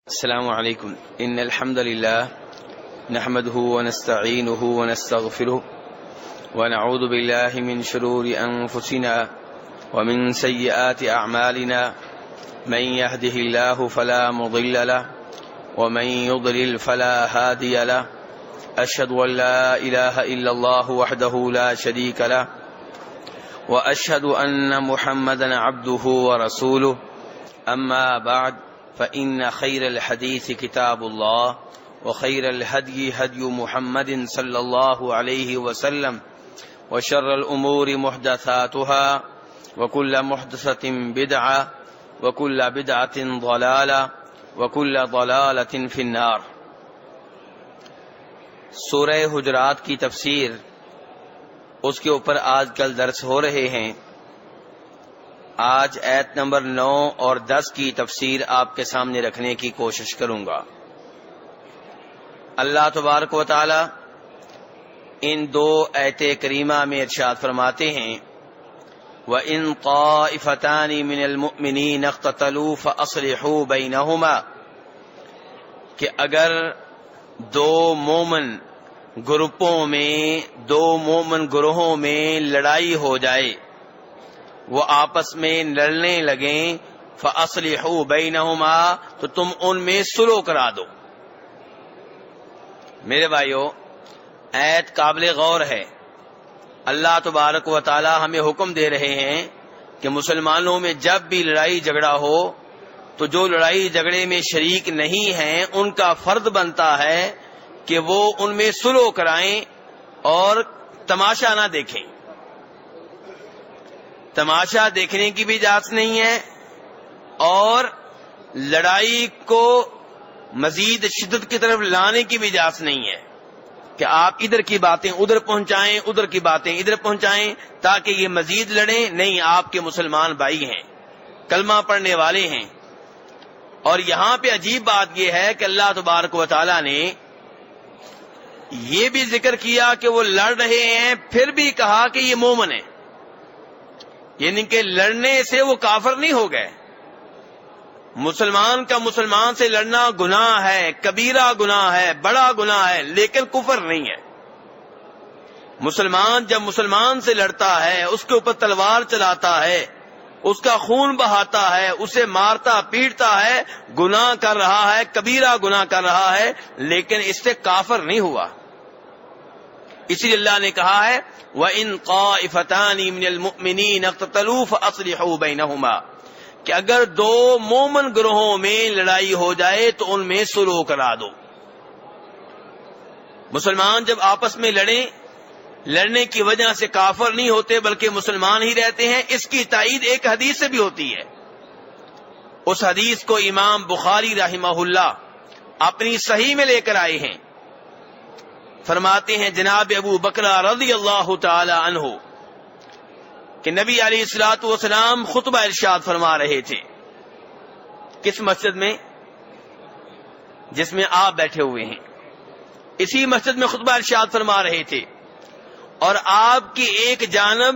السلام علیکم ان الحمد للہ نحمده ونستعینه ونستغفره ونعوذ باللہ من شرور انفسنا ومن سیئات اعمالنا من يهده الله فلا مضل له ومن يضلل فلا هادي له اشهد ان لا اله الا الله وحده لا شريك له واشهد ان محمدا عبده ورسوله اما بعد فإن خير الحديث كتاب الله وخير الهدي هدي محمد صلى الله عليه وسلم وشر الأمور محدثاتها وكل محدثة بدعة وكل بدعة ضلالة وكل ضلالة في النار۔ سورہ حجرات کی تفسیر اس کے اوپر آج کل درس ہو رہے ہیں۔ آج آیت نمبر 9 اور 10 کی تفسیر آپ کے سامنے رکھنے کی کوشش کروں گا۔ اللہ تبارک و تعالی ان دو آیت کریمہ میں ارشاد فرماتے ہیں وَإِن طَائِفَتَانِ مِنَ الْمُؤْمِنِينَ اقْتَتَلُوا فَأَصْلِحُوا بَيْنَهُمَا، کہ اگر دو مومن گروہوں میں لڑائی ہو جائے، وہ آپس میں لڑنے لگیں، فَأَصْلِحُوا بَيْنَهُمَا، تو تم ان میں صلح کرا دو۔ میرے بھائیو، آیت قابل غور ہے۔ اللہ تبارک و تعالی ہمیں حکم دے رہے ہیں کہ مسلمانوں میں جب بھی لڑائی جھگڑا ہو تو جو لڑائی جھگڑے میں شریک نہیں ہیں ان کا فرض بنتا ہے کہ وہ ان میں صلح کرائیں اور تماشا نہ دیکھیں۔ تماشا دیکھنے کی بھی اجازت نہیں ہے اور لڑائی کو مزید شدت کی طرف لانے کی بھی اجازت نہیں ہے کہ آپ ادھر کی باتیں ادھر پہنچائیں، ادھر کی باتیں ادھر پہنچائیں تاکہ یہ مزید لڑیں۔ نہیں، آپ کے مسلمان بھائی ہیں، کلمہ پڑھنے والے ہیں۔ اور یہاں پہ عجیب بات یہ ہے کہ اللہ تبارک و تعالی نے یہ بھی ذکر کیا کہ وہ لڑ رہے ہیں، پھر بھی کہا کہ یہ مومن ہے، یعنی کہ لڑنے سے وہ کافر نہیں ہو گئے۔ مسلمان کا مسلمان سے لڑنا گناہ ہے، کبیرہ گناہ ہے، بڑا گناہ ہے، لیکن کفر نہیں ہے۔ مسلمان جب مسلمان سے لڑتا ہے، اس کے اوپر تلوار چلاتا ہے، اس کا خون بہاتا ہے، اسے مارتا پیٹتا ہے، گناہ کر رہا ہے، کبیرہ گناہ کر رہا ہے، لیکن اس سے کافر نہیں ہوا۔ اسی لیے اللہ نے کہا ہے وَإِن طَائِفَتَانِ مِنَ الْمُؤْمِنِينَ اقْتَتَلُوا فَأَصْلِحُوا بَيْنَهُمَا، کہ اگر دو مومن گروہوں میں لڑائی ہو جائے تو ان میں صلح کرا دو۔ مسلمان جب آپس میں لڑنے کی وجہ سے کافر نہیں ہوتے بلکہ مسلمان ہی رہتے ہیں۔ اس کی تائید ایک حدیث سے بھی ہوتی ہے۔ اس حدیث کو امام بخاری رحمہ اللہ اپنی صحیح میں لے کر آئے ہیں۔ فرماتے ہیں جناب ابو بکر رضی اللہ تعالی عنہ کہ نبی علیہ الصلوۃ والسلام خطبہ ارشاد فرما رہے تھے۔ کس مسجد میں؟ جس میں آپ بیٹھے ہوئے ہیں، اسی مسجد میں خطبہ ارشاد فرما رہے تھے، اور آپ کی ایک جانب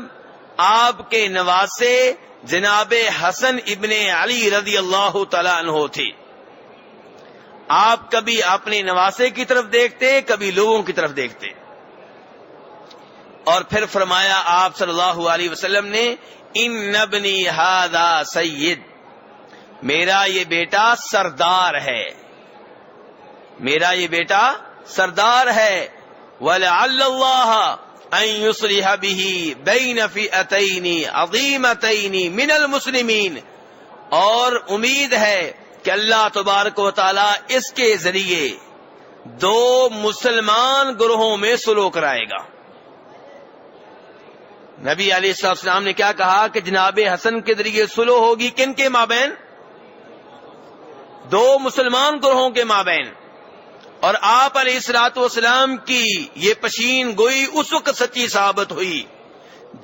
آپ کے نواسے جناب حسن ابن علی رضی اللہ تعالی عنہ تھے۔ آپ کبھی اپنے نواسے کی طرف دیکھتے، کبھی لوگوں کی طرف دیکھتے، اور پھر فرمایا آپ صلی اللہ علیہ وسلم نے ان ابنی ھذا سید، میرا یہ بیٹا سردار ہے، میرا یہ بیٹا سردار ہے، وَلَعَلَّ اللَّهَ أَن يُصْلِحَ بِهِ بَيْنَ فِئَتَيْنِ عَظِيمَتَيْنِ مِنَ الْمُسْلِمِينَ، اور امید ہے کہ اللہ تبارک و تعالی اس کے ذریعے دو مسلمان گروہوں میں صلح کرائے گا۔ نبی علیہ السلام نے کیا کہا کہ جناب حسن کے ذریعے صلح ہوگی، کن کے مابین؟ دو مسلمان گروہوں کے مابین۔ اور آپ علیہ الصلوۃ والسلام کی یہ پشین گوئی اس وقت سچی ثابت ہوئی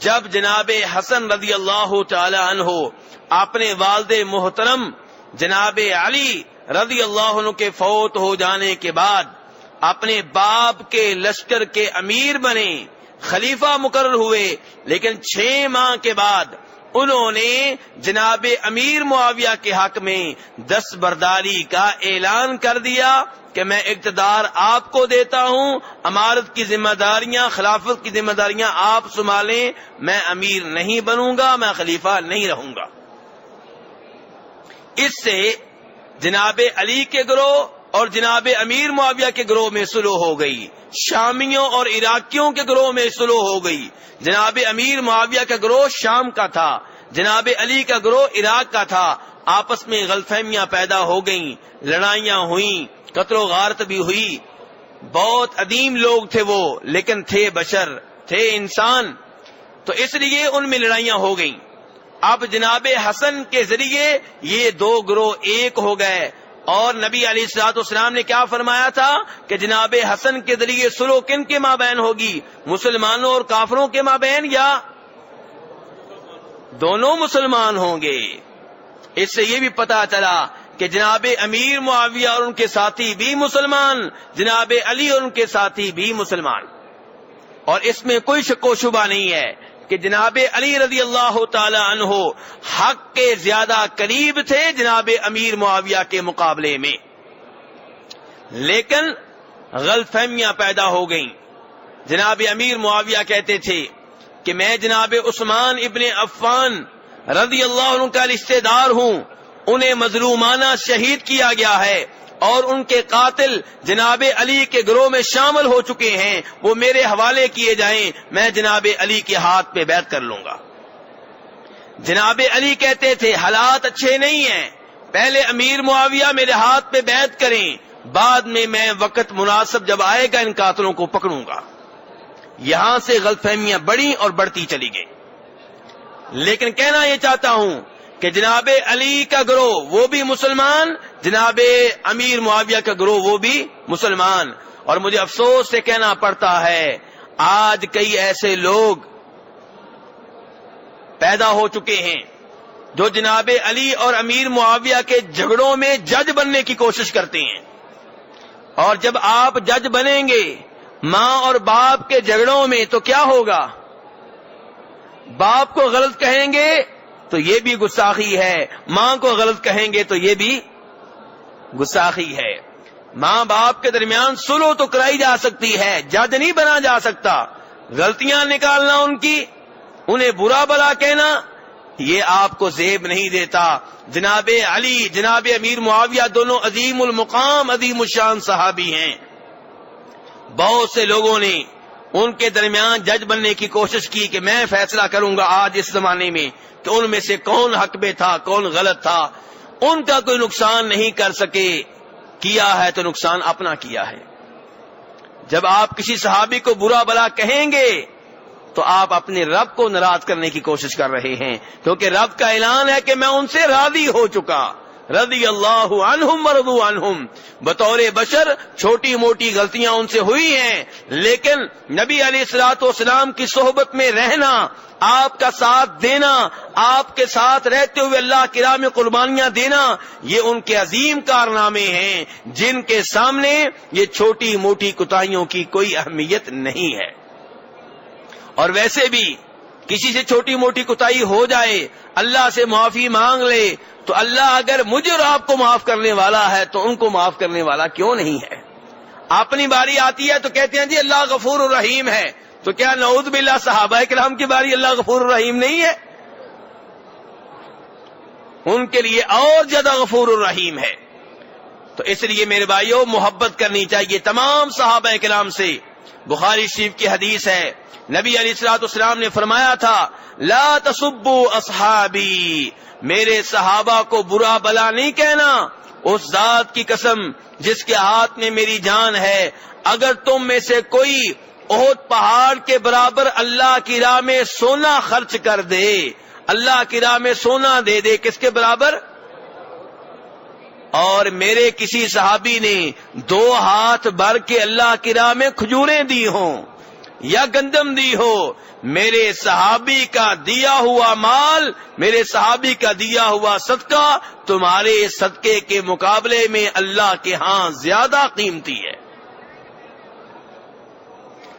جب جناب حسن رضی اللہ تعالی عنہ اپنے والد محترم جناب علی رضی اللہ عنہ کے فوت ہو جانے کے بعد اپنے باپ کے لشکر کے امیر بنے، خلیفہ مقرر ہوئے، لیکن 6 ماہ کے بعد انہوں نے جناب امیر معاویہ کے حق میں دستبرداری کا اعلان کر دیا کہ میں اقتدار آپ کو دیتا ہوں، امارت کی ذمہ داریاں، خلافت کی ذمہ داریاں آپ سنبھالیں، میں امیر نہیں بنوں گا، میں خلیفہ نہیں رہوں گا۔ اس سے جناب علی کے گروہ اور جناب امیر معاویہ کے گروہ میں صلح ہو گئی، شامیوں اور عراقیوں کے گروہ میں صلح ہو گئی۔ جناب امیر معاویہ کا گروہ شام کا تھا، جناب علی کا گروہ عراق کا تھا، آپس میں غلط فہمیاں پیدا ہو گئیں، لڑائیاں ہوئیں، قتل و غارت بھی ہوئی۔ بہت عظیم لوگ تھے وہ، لیکن تھے بشر، تھے انسان، تو اس لیے ان میں لڑائیاں ہو گئیں۔ اب جناب حسن کے ذریعے یہ دو گروہ ایک ہو گئے، اور نبی علیہ الصلوۃ والسلام نے کیا فرمایا تھا کہ جناب حسن کے ذریعے صلح کن کے مابین ہوگی؟ مسلمانوں اور کافروں کے مابین، یا دونوں مسلمان ہوں گے؟ اس سے یہ بھی پتا چلا کہ جناب امیر معاویہ اور ان کے ساتھی بھی مسلمان، جناب علی اور ان کے ساتھی بھی مسلمان، اور اس میں کوئی شک و شبہ نہیں ہے کہ جناب علی رضی اللہ تعالی عنہ حق کے زیادہ قریب تھے جناب امیر معاویہ کے مقابلے میں، لیکن غلط فہمیاں پیدا ہو گئیں۔ جناب امیر معاویہ کہتے تھے کہ میں جناب عثمان ابن عفان رضی اللہ عنہ کا رشتہ دار ہوں، انہیں مظلومانہ شہید کیا گیا ہے، اور ان کے قاتل جناب علی کے گروہ میں شامل ہو چکے ہیں، وہ میرے حوالے کیے جائیں، میں جناب علی کے ہاتھ پہ بیعت کر لوں گا۔ جناب علی کہتے تھے حالات اچھے نہیں ہیں، پہلے امیر معاویہ میرے ہاتھ پہ بیعت کریں، بعد میں وقت مناسب جب آئے گا ان قاتلوں کو پکڑوں گا۔ یہاں سے غلط فہمیاں بڑھی اور بڑھتی چلی گئی، لیکن کہنا یہ چاہتا ہوں کہ جناب علی کا گروہ وہ بھی مسلمان، جناب امیر معاویہ کا گروہ وہ بھی مسلمان، اور مجھے افسوس سے کہنا پڑتا ہے آج کئی ایسے لوگ پیدا ہو چکے ہیں جو جناب علی اور امیر معاویہ کے جھگڑوں میں جج بننے کی کوشش کرتے ہیں، اور جب آپ جج بنیں گے ماں اور باپ کے جھگڑوں میں تو کیا ہوگا؟ باپ کو غلط کہیں گے تو یہ بھی گستاخی ہے، ماں کو غلط کہیں گے تو یہ بھی گستاخی ہے۔ ماں باپ کے درمیان صلح تو کرائی جا سکتی ہے، جج نہیں بنا جا سکتا۔ غلطیاں نکالنا ان کی، انہیں برا بلا کہنا، یہ آپ کو زیب نہیں دیتا۔ جناب علی، جناب امیر معاویہ دونوں عظیم المقام، عظیم الشان صحابی ہیں۔ بہت سے لوگوں نے ان کے درمیان جج بننے کی کوشش کی کہ میں فیصلہ کروں گا آج اس زمانے میں کہ ان میں سے کون حق میں تھا، کون غلط تھا۔ ان کا کوئی نقصان نہیں کر سکے، کیا ہے تو نقصان اپنا کیا ہے۔ جب آپ کسی صحابی کو برا بلا کہیں گے تو آپ اپنے رب کو ناراض کرنے کی کوشش کر رہے ہیں، کیونکہ رب کا اعلان ہے کہ میں ان سے راضی ہو چکا، رضی اللہ عنہم ورضوا عنہم۔ بطور بشر چھوٹی موٹی غلطیاں ان سے ہوئی ہیں، لیکن نبی علیہ الصلوۃ والسلام کی صحبت میں رہنا، آپ کا ساتھ دینا، آپ کے ساتھ رہتے ہوئے اللہ کی راہ میں قربانیاں دینا، یہ ان کے عظیم کارنامے ہیں جن کے سامنے یہ چھوٹی موٹی کوتاہیوں کی کوئی اہمیت نہیں ہے۔ اور ویسے بھی کسی سے چھوٹی موٹی کوتاہی ہو جائے، اللہ سے معافی مانگ لے، تو اللہ اگر مجھے اور آپ کو معاف کرنے والا ہے تو ان کو معاف کرنے والا کیوں نہیں ہے؟ اپنی باری آتی ہے تو کہتے ہیں جی اللہ غفور الرحیم ہے، تو کیا نعوذ باللہ صحابہ کرام کی باری اللہ غفور الرحیم نہیں ہے؟ ان کے لیے اور زیادہ غفور الرحیم ہے۔ تو اس لیے میرے بھائیوں، محبت کرنی چاہیے تمام صحابہ کرام سے۔ بخاری شریف کی حدیث ہے، نبی علیہ الصلوۃ والسلام نے فرمایا تھا لا تسبوا اصحابی، میرے صحابہ کو برا بلا نہیں کہنا، اس ذات کی قسم جس کے ہاتھ میں میری جان ہے، اگر تم میں سے کوئی احد پہاڑ کے برابر اللہ کی راہ میں سونا خرچ کر دے، اللہ کی راہ میں سونا دے دے، کس کے برابر؟ اور میرے کسی صحابی نے 2 ہاتھ بھر کے اللہ کی راہ میں کھجوریں دی ہوں یا گندم دی ہو، میرے صحابی کا دیا ہوا مال، میرے صحابی کا دیا ہوا صدقہ تمہارے صدقے کے مقابلے میں اللہ کے ہاں زیادہ قیمتی ہے۔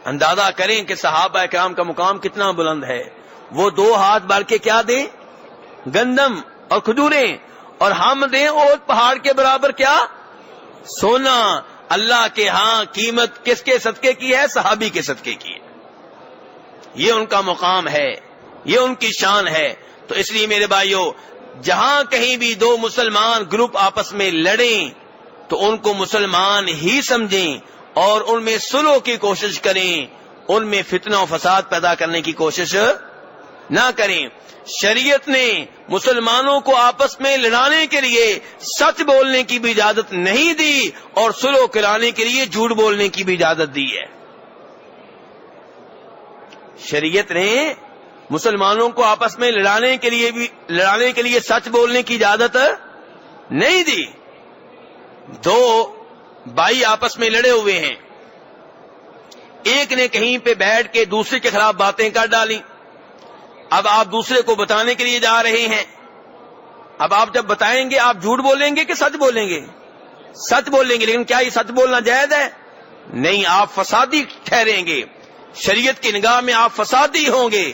اندازہ کریں کہ صحابہ کرام کا مقام کتنا بلند ہے۔ وہ 2 ہاتھ بھر کے کیا دیں؟ گندم اور کھجوریں، اور ہم دیں اور پہاڑ کے برابر کیا؟ سونا۔ اللہ کے ہاں قیمت کس کے صدقے کی ہے؟ صحابی کے صدقے کی ہے۔ یہ ان کا مقام ہے، یہ ان کی شان ہے۔ تو اس لیے میرے بھائیو، جہاں کہیں بھی دو مسلمان گروپ آپس میں لڑیں تو ان کو مسلمان ہی سمجھیں اور ان میں صلح کی کوشش کریں، ان میں فتنہ و فساد پیدا کرنے کی کوشش نہ کریں۔ شریعت نے مسلمانوں کو آپس میں لڑانے کے لیے سچ بولنے کی بھی اجازت نہیں دی اور صلح کرانے کے لیے جھوٹ بولنے کی بھی اجازت دی ہے۔ شریعت نے مسلمانوں کو آپس میں لڑانے کے لیے سچ بولنے کی اجازت نہیں دی۔ دو بھائی آپس میں لڑے ہوئے ہیں، ایک نے کہیں پہ بیٹھ کے دوسرے کے خلاف باتیں کر ڈالی۔ اب آپ دوسرے کو بتانے کے لیے جا رہے ہیں، اب آپ جب بتائیں گے آپ جھوٹ بولیں گے کہ سچ بولیں گے؟ سچ بولیں گے، لیکن کیا یہ سچ بولنا جائز ہے؟ نہیں، آپ فسادی ٹھہریں گے، شریعت کی نگاہ میں آپ فسادی ہوں گے،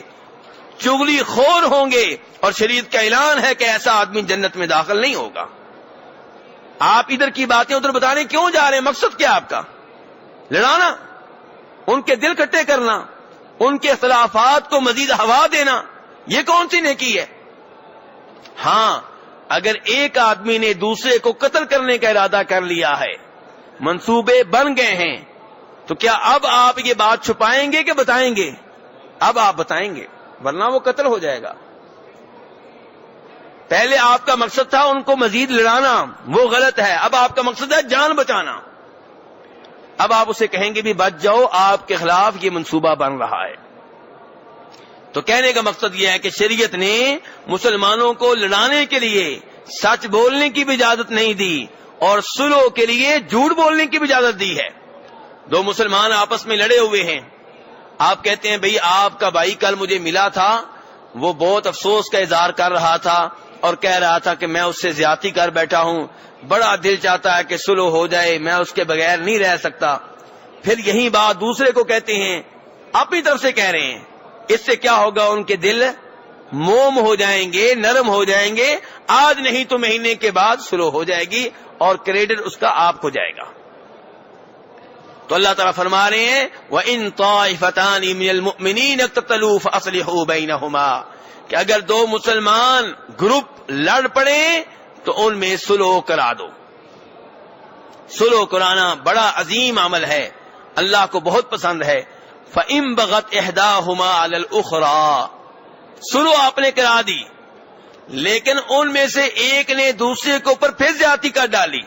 چغلی خور ہوں گے، اور شریعت کا اعلان ہے کہ ایسا آدمی جنت میں داخل نہیں ہوگا۔ آپ ادھر کی باتیں ادھر بتانے کیوں جا رہے ہیں؟ مقصد کیا آپ کا؟ لڑانا، ان کے دل کٹے کرنا، ان کے اختلافات کو مزید ہوا دینا، یہ کون سی نیکی ہے؟ ہاں، اگر ایک آدمی نے دوسرے کو قتل کرنے کا ارادہ کر لیا ہے، منصوبے بن گئے ہیں، تو کیا اب آپ یہ بات چھپائیں گے کہ بتائیں گے؟ اب آپ بتائیں گے، ورنہ وہ قتل ہو جائے گا۔ پہلے آپ کا مقصد تھا ان کو مزید لڑانا، وہ غلط ہے۔ اب آپ کا مقصد ہے جان بچانا۔ اب آپ اسے کہیں گے بھی بچ جاؤ، آپ کے خلاف یہ منصوبہ بن رہا ہے۔ تو کہنے کا مقصد یہ ہے کہ شریعت نے مسلمانوں کو لڑانے کے لیے سچ بولنے کی بھی اجازت نہیں دی اور صلح کے لیے جھوٹ بولنے کی بھی اجازت دی ہے۔ دو مسلمان آپس میں لڑے ہوئے ہیں، آپ کہتے ہیں بھئی آپ کا بھائی کل مجھے ملا تھا، وہ بہت افسوس کا اظہار کر رہا تھا اور کہہ رہا تھا کہ میں اس سے زیادتی کر بیٹھا ہوں، بڑا دل چاہتا ہے کہ صلح ہو جائے، میں اس کے بغیر نہیں رہ سکتا۔ پھر یہی بات دوسرے کو کہتے ہیں، اپنی طرف سے کہہ رہے ہیں، اس سے کیا ہوگا؟ ان کے دل موم ہو جائیں گے، نرم ہو جائیں گے، آج نہیں تو مہینے کے بعد صلح ہو جائے گی اور کریڈٹ اس کا آپ کو جائے گا۔ تو اللہ تعالیٰ فرما رہے ہیں وَإِن طَائِفَتَانِ مِنَ الْمُؤْمِنِينَ اقْتَتَلُوا فَأَصْلِحُوا بَيْنَهُمَا، کہ اگر دو مسلمان گروپ لڑ پڑیں تو ان میں صلح کرا دو۔ صلح کرانا بڑا عظیم عمل ہے، اللہ کو بہت پسند ہے۔ فَإِن بَغَتْ إِحْدَاهُمَا عَلَى الْأُخْرَى، صلح آپ نے کرا دی، لیکن ان میں سے ایک نے دوسرے کے اوپر پھر زیادتی کر ڈالی۔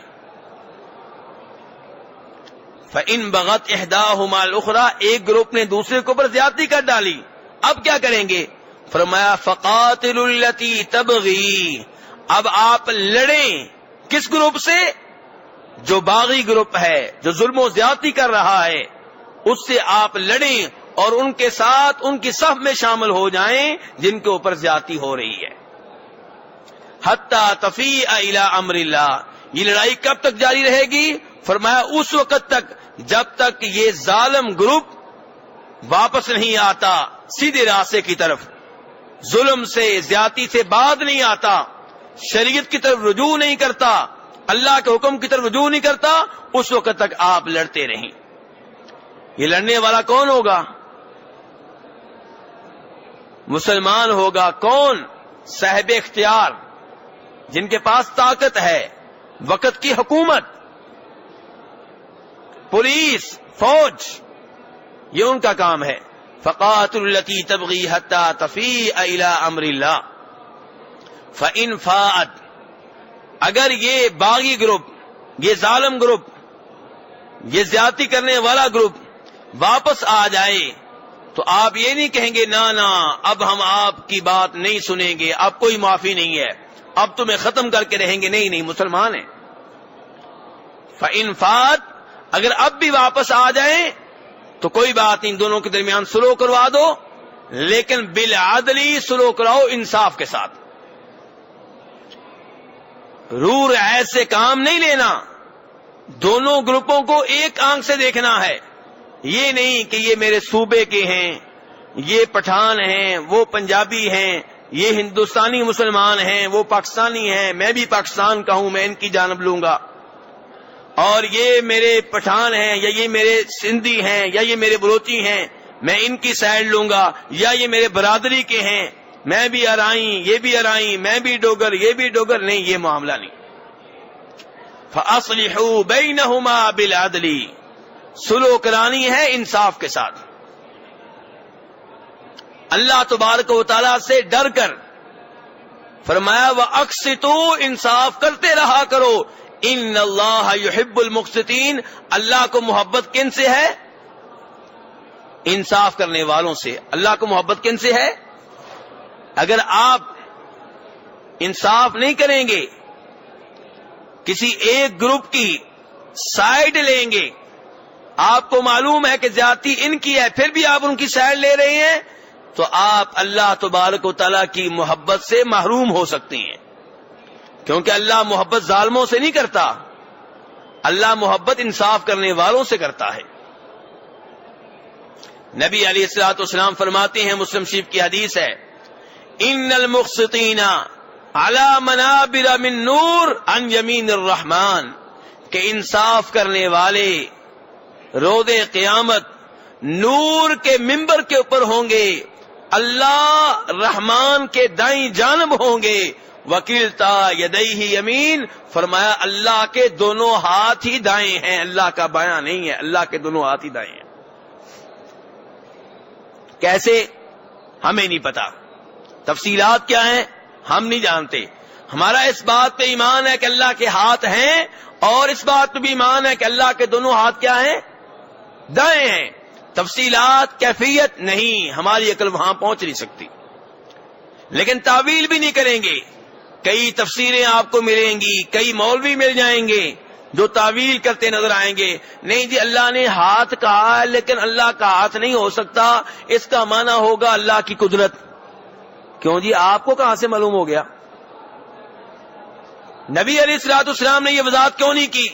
فَإِن بَغَتْ إِحْدَاهُمَا عَلَى الْأُخْرَى، ایک گروپ نے دوسرے کے اوپر زیادتی کر ڈالی، اب کیا کریں گے؟ فرمایا فَقَاتِلُوا الَّتِي تَبْغِي، اب آپ لڑیں کس گروپ سے؟ جو باغی گروپ ہے، جو ظلم و زیادتی کر رہا ہے، اس سے آپ لڑیں اور ان کے ساتھ ان کی صف میں شامل ہو جائیں جن کے اوپر زیادتی ہو رہی ہے۔ حَتَّى تَفِيءَ إِلَىٰ أَمْرِ اللَّهِ، یہ لڑائی کب تک جاری رہے گی؟ فرمایا اس وقت تک جب تک یہ ظالم گروپ واپس نہیں آتا سیدھے راستے کی طرف، ظلم سے زیادتی سے بعد نہیں آتا، شریعت کی طرف رجوع نہیں کرتا، اللہ کے حکم کی طرف رجوع نہیں کرتا، اس وقت تک آپ لڑتے رہیں۔ یہ لڑنے والا کون ہوگا؟ مسلمان ہوگا۔ کون؟ صاحب اختیار، جن کے پاس طاقت ہے، وقت کی حکومت، پولیس، فوج، یہ ان کا کام ہے۔ فَقَاتِلُوا الَّتِي تَبْغِي حَتَّى تَفِيءَ إِلَىٰ أَمْرِ اللَّهِ فَإِنْ فَاءَتْ، اگر یہ باغی گروپ، یہ ظالم گروپ، یہ زیادتی کرنے والا گروپ واپس آ جائے تو آپ یہ نہیں کہیں گے نا اب ہم آپ کی بات نہیں سنیں گے، اب کوئی معافی نہیں ہے، اب تمہیں ختم کر کے رہیں گے۔ نہیں، مسلمان ہیں۔ فَإِنْ فَاءَتْ، اگر اب بھی واپس آ جائیں تو کوئی بات نہیں، دونوں کے درمیان صلح کروا دو، لیکن بالعدلی صلح کراؤ، انصاف کے ساتھ۔ رور ایسے کام نہیں لینا، دونوں گروپوں کو ایک آنکھ سے دیکھنا ہے، یہ نہیں کہ یہ میرے صوبے کے ہیں، یہ پٹھان ہیں، وہ پنجابی ہیں، یہ ہندوستانی مسلمان ہیں، وہ پاکستانی ہیں، میں بھی پاکستان کا ہوں، میں ان کی جانب لوں گا، اور یہ میرے پٹھان ہیں یا یہ میرے سندھی ہیں یا یہ میرے بلوچی ہیں، میں ان کی سائڈ لوں گا، یا یہ میرے برادری کے ہیں، میں بھی ارائیں یہ بھی ارائیں، میں بھی ڈوگر یہ بھی ڈوگر، نہیں، یہ معاملہ نہیں۔ فَأَصْلِحُوا بَيْنَهُمَا بِالْعَدْلِ، صلح کرانی ہے انصاف کے ساتھ۔ اللہ تبارک و تعالیٰ سے ڈر کر فرمایا وَأَقْسِطُوا، انصاف کرتے رہا کرو، ان اللہ یحب المقسطین، اللہ کو محبت کن سے ہے؟ انصاف کرنے والوں سے۔ اللہ کو محبت کن سے ہے؟ اگر آپ انصاف نہیں کریں گے، کسی ایک گروپ کی سائیڈ لیں گے، آپ کو معلوم ہے کہ زیادتی ان کی ہے، پھر بھی آپ ان کی سائیڈ لے رہے ہیں، تو آپ اللہ تبارک و تعالیٰ کی محبت سے محروم ہو سکتے ہیں، کیونکہ اللہ محبت ظالموں سے نہیں کرتا، اللہ محبت انصاف کرنے والوں سے کرتا ہے۔ نبی علیہ الصلوۃ والسلام فرماتے ہیں، مسلم شریف کی حدیث ہے، ان المقسطین علی منابر من نور عن یمین الرحمن، کہ انصاف کرنے والے روز قیامت نور کے ممبر کے اوپر ہوں گے، اللہ رحمان کے دائیں جانب ہوں گے، وکلتا یدیہ یمین، فرمایا اللہ کے دونوں ہاتھ ہی دائیں ہیں، اللہ کا بایاں نہیں ہے، اللہ کے دونوں ہاتھ ہی دائیں ہیں۔ کیسے؟ ہمیں نہیں پتا، تفصیلات کیا ہیں ہم نہیں جانتے، ہمارا اس بات پہ ایمان ہے کہ اللہ کے ہاتھ ہیں، اور اس بات پہ بھی ایمان ہے کہ اللہ کے دونوں ہاتھ کیا ہیں؟ دائیں ہیں۔ تفصیلات کیفیت نہیں، ہماری عقل وہاں پہنچ نہیں سکتی، لیکن تعویل بھی نہیں کریں گے۔ کئی تفسیریں آپ کو ملیں گی، کئی مولوی مل جائیں گے جو تعویل کرتے نظر آئیں گے، نہیں جی اللہ نے ہاتھ کہا ہے لیکن اللہ کا ہاتھ نہیں ہو سکتا، اس کا معنی ہوگا اللہ کی قدرت۔ کیوں جی؟ آپ کو کہاں سے معلوم ہو گیا؟ نبی علیہ الصلوۃ والسلام نے یہ وضاحت کیوں نہیں کی؟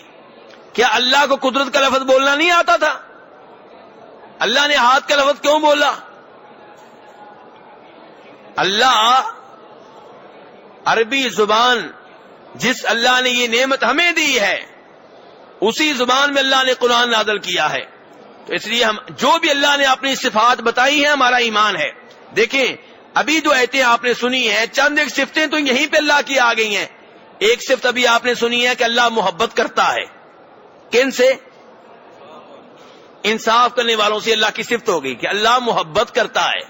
کیا اللہ کو قدرت کا لفظ بولنا نہیں آتا تھا؟ اللہ نے ہاتھ کا لفظ کیوں بولا؟ اللہ عربی زبان، جس اللہ نے یہ نعمت ہمیں دی ہے، اسی زبان میں اللہ نے قرآن نازل کیا ہے، تو اس لیے ہم جو بھی اللہ نے اپنی صفات بتائی ہیں ہمارا ایمان ہے۔ دیکھیں ابھی جو آیتیں آپ نے سنی ہیں، چند ایک صفتیں تو یہیں پہ اللہ کی آ گئی ہیں۔ ایک صفت ابھی آپ نے سنی ہے کہ اللہ محبت کرتا ہے، کن سے؟ انصاف کرنے والوں سے اللہ کی صفت ہو گئی کہ اللہ محبت کرتا ہے۔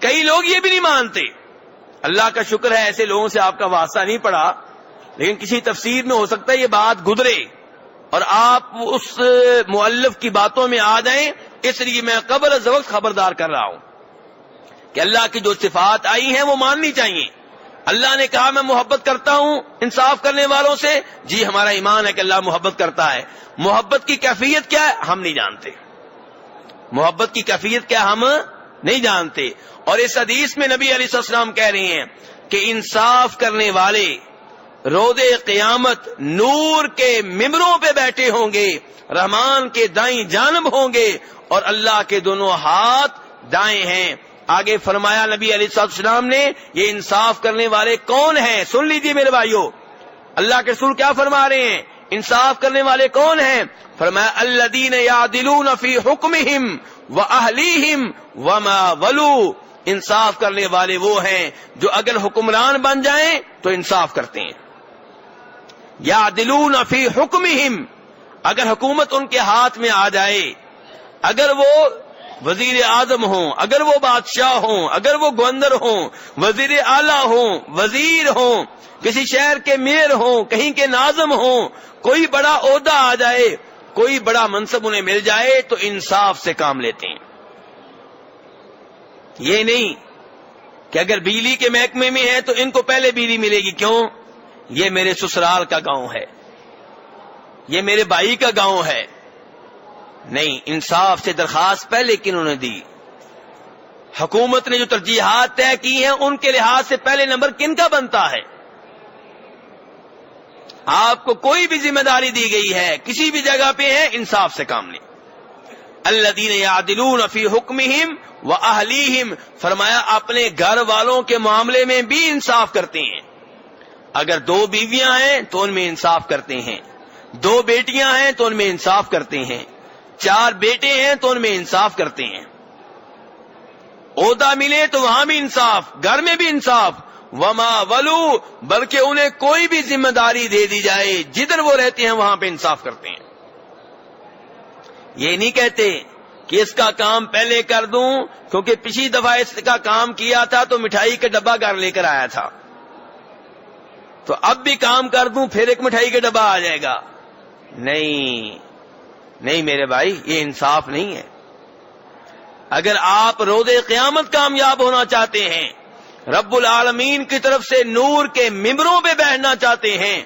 کئی لوگ یہ بھی نہیں مانتے، اللہ کا شکر ہے ایسے لوگوں سے آپ کا واسطہ نہیں پڑا، لیکن کسی تفسیر میں ہو سکتا ہے یہ بات گزرے اور آپ اس مؤلف کی باتوں میں آ جائیں، اس لیے میں قبل از وقت خبردار کر رہا ہوں کہ اللہ کی جو صفات آئی ہیں وہ ماننی چاہیے۔ اللہ نے کہا میں محبت کرتا ہوں انصاف کرنے والوں سے، جی ہمارا ایمان ہے کہ اللہ محبت کرتا ہے۔ محبت کی کیفیت کیا ہے ہم نہیں جانتے، محبت کی کیفیت کیا ہم نہیں جانتے۔ اور اس حدیث میں نبی علیہ السلام کہہ رہے ہیں کہ انصاف کرنے والے روز قیامت نور کے ممبروں پہ بیٹھے ہوں گے، رحمان کے دائیں جانب ہوں گے، اور اللہ کے دونوں ہاتھ دائیں ہیں۔ آگے فرمایا نبی علیہ السلام نے یہ انصاف کرنے والے کون ہیں؟ سن لیجیے میرے بھائیو، اللہ کے رسول کیا فرما رہے ہیں؟ انصاف کرنے والے کون ہیں؟ فرمایا الذین یعدلون فی حکمہم واہلیہم وما ولوا، انصاف کرنے والے وہ ہیں جو اگر حکمران بن جائیں تو انصاف کرتے ہیں۔ یعدلون فی حکمہم، اگر حکومت ان کے ہاتھ میں آ جائے، اگر وہ وزیر اعظم ہوں، اگر وہ بادشاہ ہوں، اگر وہ گورنر ہوں، وزیر اعلیٰ ہوں، وزیر ہوں، کسی شہر کے میئر ہوں، کہیں کے ناظم ہوں، کوئی بڑا عہدہ آ جائے، کوئی بڑا منصب انہیں مل جائے تو انصاف سے کام لیتے ہیں۔ یہ نہیں کہ اگر بجلی کے محکمے میں ہیں تو ان کو پہلے بجلی ملے گی، کیوں؟ یہ میرے سسرال کا گاؤں ہے، یہ میرے بھائی کا گاؤں ہے۔ نہیں، انصاف سے درخواست پہلے کنہوں نے دی؟ حکومت نے جو ترجیحات طے کی ہیں ان کے لحاظ سے پہلے نمبر کن کا بنتا ہے؟ آپ کو کوئی بھی ذمہ داری دی گئی ہے، کسی بھی جگہ پہ ہے، انصاف سے کام لیں۔ الذین یعدلون فی حکمہم واہلیہم، فرمایا اپنے گھر والوں کے معاملے میں بھی انصاف کرتے ہیں. اگر 2 بیویاں ہیں تو ان میں انصاف کرتے ہیں، 2 بیٹیاں ہیں تو ان میں انصاف کرتے ہیں، 4 بیٹے ہیں تو ان میں انصاف کرتے ہیں. عہدہ ملے تو وہاں بھی انصاف، گھر میں بھی انصاف. وما ولو، بلکہ انہیں کوئی بھی ذمہ داری دے دی جائے جدھر وہ رہتے ہیں وہاں پہ انصاف کرتے ہیں. یہ نہیں کہتے کہ اس کا کام پہلے کر دوں کیونکہ پچھلی دفعہ اس کا کام کیا تھا تو مٹھائی کا ڈبہ گھر لے کر آیا تھا، تو اب بھی کام کر دوں پھر ایک مٹھائی کا ڈبہ آ جائے گا. نہیں میرے بھائی، یہ انصاف نہیں ہے. اگر آپ روز قیامت کامیاب ہونا چاہتے ہیں، رب العالمین کی طرف سے نور کے ممبروں پہ بیٹھنا چاہتے ہیں،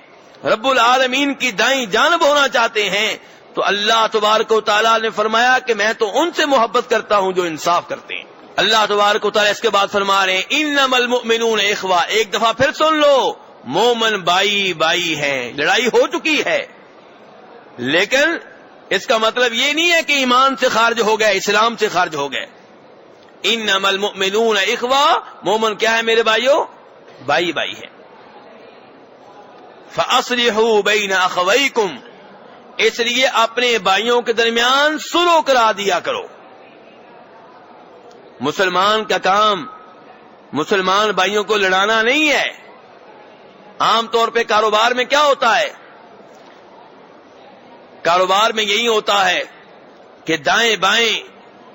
رب العالمین کی دائیں جانب ہونا چاہتے ہیں، تو اللہ تبارک و تعالیٰ نے فرمایا کہ میں تو ان سے محبت کرتا ہوں جو انصاف کرتے ہیں. اللہ تبارک و تعالیٰ اس کے بعد فرما رہے ہیں انما المؤمنون اخوہ. ایک دفعہ پھر سن لو، مومن بائی ہیں. لڑائی ہو چکی ہے، لیکن اس کا مطلب یہ نہیں ہے کہ ایمان سے خارج ہو گئے، اسلام سے خارج ہو گئے. انما المؤمنون اخوہ، مومن کیا ہے میرے بھائیوں؟ بائی ہے. فاصلحوا بین اخویکم، اس لیے اپنے بھائیوں کے درمیان صلح کرا دیا کرو. مسلمان کا کام مسلمان بھائیوں کو لڑانا نہیں ہے. عام طور پہ کاروبار میں کیا ہوتا ہے؟ کاروبار میں یہی ہوتا ہے کہ دائیں بائیں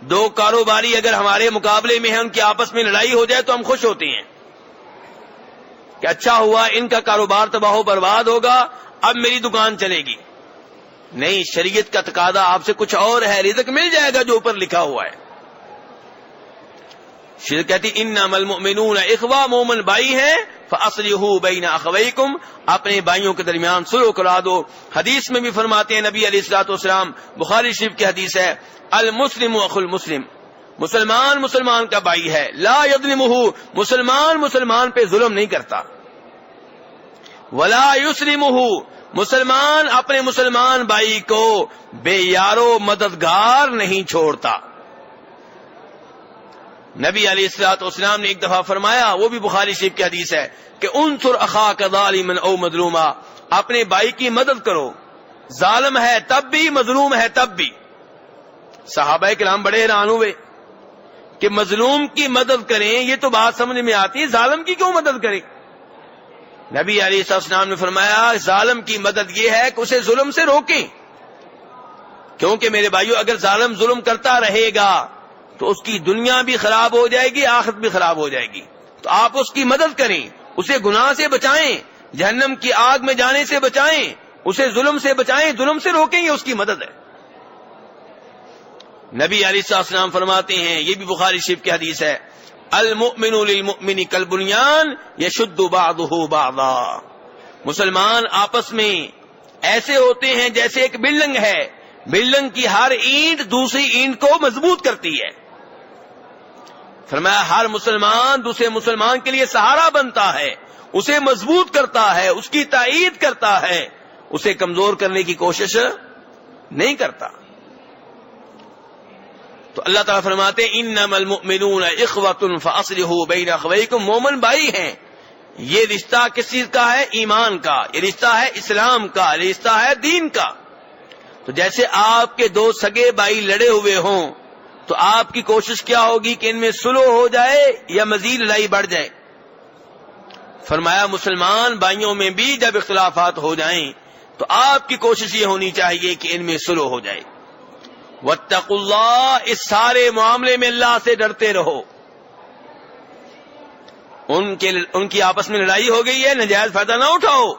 2 کاروباری اگر ہمارے مقابلے میں ہیں، ان کی آپس میں لڑائی ہو جائے تو ہم خوش ہوتے ہیں کہ اچھا ہوا، ان کا کاروبار تباہ و برباد ہوگا، اب میری دکان چلے گی. نہیں، شریعت کا تقاضا آپ سے کچھ اور ہے. رزق مل جائے گا جو اوپر لکھا ہوا ہے. شریعت کہتی انما المؤمنون اخوہ، مومن بھائی ہیں. فاصلحوا بین اخویکم، اپنے بھائیوں کے درمیان صلح کرا دو. حدیث میں بھی فرماتے ہیں نبی علیہ الصلوۃ والسلام، بخاری شریف کی حدیث ہے، المسلم اخو المسلم، مسلمان کا بھائی ہے. لا یظلمہ، مسلمان پہ ظلم نہیں کرتا. ولا یسلمہ، مسلمان اپنے مسلمان بھائی کو بے یارو مددگار نہیں چھوڑتا. نبی علیہ الصلوۃ والسلام نے ایک دفعہ فرمایا، وہ بھی بخاری شریف کی حدیث ہے، کہ انصر اخاک ظالما او مظلوما، اپنے بھائی کی مدد کرو، ظالم ہے تب بھی، مظلوم ہے تب بھی. صحابہ کرام بڑے حیران ہوئے کہ مظلوم کی مدد کریں، یہ تو بات سمجھ میں آتی ہے، ظالم کی کیوں مدد کریں؟ نبی علیہ السلام نے فرمایا ظالم کی مدد یہ ہے کہ اسے ظلم سے روکیں، کیونکہ میرے بھائیو اگر ظالم ظلم کرتا رہے گا تو اس کی دنیا بھی خراب ہو جائے گی، آخرت بھی خراب ہو جائے گی. تو آپ اس کی مدد کریں، اسے گناہ سے بچائیں، جہنم کی آگ میں جانے سے بچائیں، اسے ظلم سے بچائیں، ظلم سے روکیں، یہ اس کی مدد ہے. نبی علیہ السلام فرماتے ہیں، یہ بھی بخاری شریف کی حدیث ہے، المؤمن للمؤمن کالبنیان یشد بعضہ بعضا، مسلمان آپس میں ایسے ہوتے ہیں جیسے ایک بلڈنگ ہے، بلڈنگ کی ہر اینٹ دوسری اینٹ کو مضبوط کرتی ہے. فرمایا ہر مسلمان دوسرے مسلمان کے لیے سہارا بنتا ہے، اسے مضبوط کرتا ہے، اس کی تائید کرتا ہے، اسے کمزور کرنے کی کوشش نہیں کرتا. تو اللہ تعالیٰ فرماتے ہیں انما المؤمنون اخوۃ فاصلحوا بین اخویکم، مومن بھائی ہیں. یہ رشتہ کس چیز کا ہے؟ ایمان کا. یہ رشتہ ہے اسلام کا، یہ رشتہ ہے دین کا. تو جیسے آپ کے 2 سگے بھائی لڑے ہوئے ہوں تو آپ کی کوشش کیا ہوگی کہ ان میں صلح ہو جائے یا مزید لڑائی بڑھ جائے؟ فرمایا مسلمان بھائیوں میں بھی جب اختلافات ہو جائیں تو آپ کی کوشش یہ ہونی چاہیے کہ ان میں صلح ہو جائے. واتقوا اللہ، اس سارے معاملے میں اللہ سے ڈرتے رہو. ان کی آپس میں لڑائی ہو گئی ہے، ناجائز فائدہ نہ اٹھاؤ،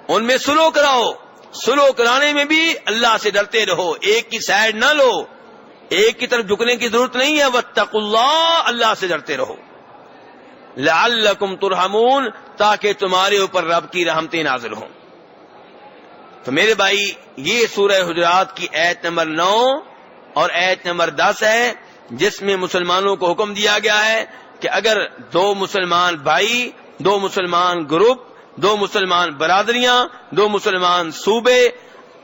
ان میں صلح کراؤ. صلح کرانے میں بھی اللہ سے ڈرتے رہو، ایک کی سائڈ نہ لو، ایک کی طرف جھکنے کی ضرورت نہیں ہے. واتقوا اللہ، اللہ سے ڈرتے رہو. لعلکم ترحمون، تاکہ تمہارے اوپر رب کی رحمتیں نازل ہوں. تو میرے بھائی یہ سورہ حجرات کی آیت نمبر 9 اور آیت نمبر 10 ہے، جس میں مسلمانوں کو حکم دیا گیا ہے کہ اگر 2 مسلمان بھائی، 2 مسلمان گروپ، 2 مسلمان برادریاں، 2 مسلمان صوبے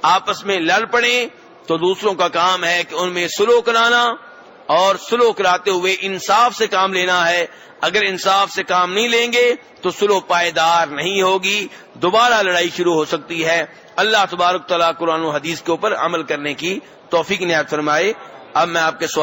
آپس میں لڑ پڑیں، تو دوسروں کا کام ہے کہ ان میں سلوک کرانا، اور سلوک کراتے ہوئے انصاف سے کام لینا ہے۔ اگر انصاف سے کام نہیں لیں گے تو سلوک پائیدار نہیں ہوگی، دوبارہ لڑائی شروع ہو سکتی ہے۔ اللہ تبارک تعالیٰ قرآن و حدیث کے اوپر عمل کرنے کی توفیق عنایت فرمائے۔ اب میں آپ کے سوال